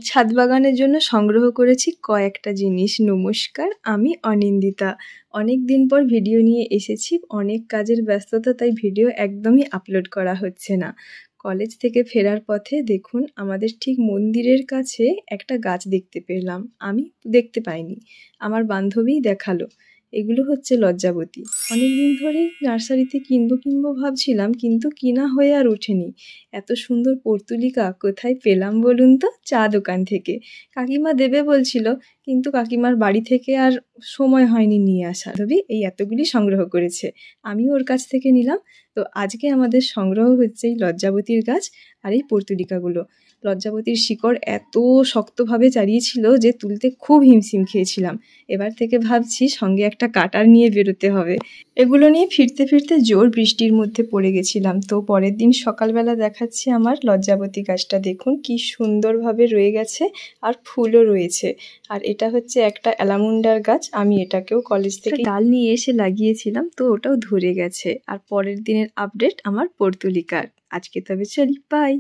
ছাদ বাগানের জন্য সংগ্রহ করেছি কয়েকটা জিনিস। নমস্কার, আমি অনিন্দিতা। অনেক দিন পর ভিডিও নিয়ে এসেছি। অনেক কাজের ব্যস্ততা, তাই ভিডিও একদমই আপলোড করা হচ্ছে না। কলেজ থেকে ফেরার পথে দেখুন আমাদের ঠিক মন্দিরের কাছে একটা গাছ দেখতে পেলাম। আমি দেখতে পাইনি, আমার বান্ধবীই দেখালো। এগুলো হচ্ছে লজ্জাবতী। অনেক দিন ধরেই নার্সারিতে কিনবো ভাবছিলাম, কিন্তু কিনা হয়ে আর ওঠেনি। এত সুন্দর পর্তুলিকা কোথায় পেলাম বলুন তো? চা দোকান থেকে। কাকিমা দেবে বলছিল, কিন্তু কাকিমার বাড়ি থেকে আর সময় হয়নি নিয়ে আসা। তবে এই এতগুলি সংগ্রহ করেছে, আমি ওর কাছ থেকে নিলাম। তো আজকে আমাদের সংগ্রহ হচ্ছে এই লজ্জাবতীর গাছ আর এই পর্তুলিকাগুলো। লজ্জাবতীর শিকড় এত শক্তভাবে চারিয়েছিল যে তুলতে খুব হিমশিম খেয়েছিলাম। এবার থেকে ভাবছি সঙ্গে একটা কাটার নিয়ে বেরোতে হবে। এগুলো নিয়ে ফিরতে ফিরতে জোর বৃষ্টির মধ্যে পড়ে গেছিলাম। তো পরের দিন সকালবেলা দেখাচ্ছি আমার লজ্জাবতী গাছটা। দেখুন কি সুন্দরভাবে রয়ে গেছে, আর ফুলও রয়েছে। আর এটা হচ্ছে একটা অ্যালামুন্ডার গাছ। আমি এটাকেও কলেজ থেকে ডাল নিয়ে এসে লাগিয়েছিলাম, তো ওটাও ধরে গেছে। আর পরের দিনের আপডেট আমার পর্তুলিকার। আজকে তবে চলি, বাই।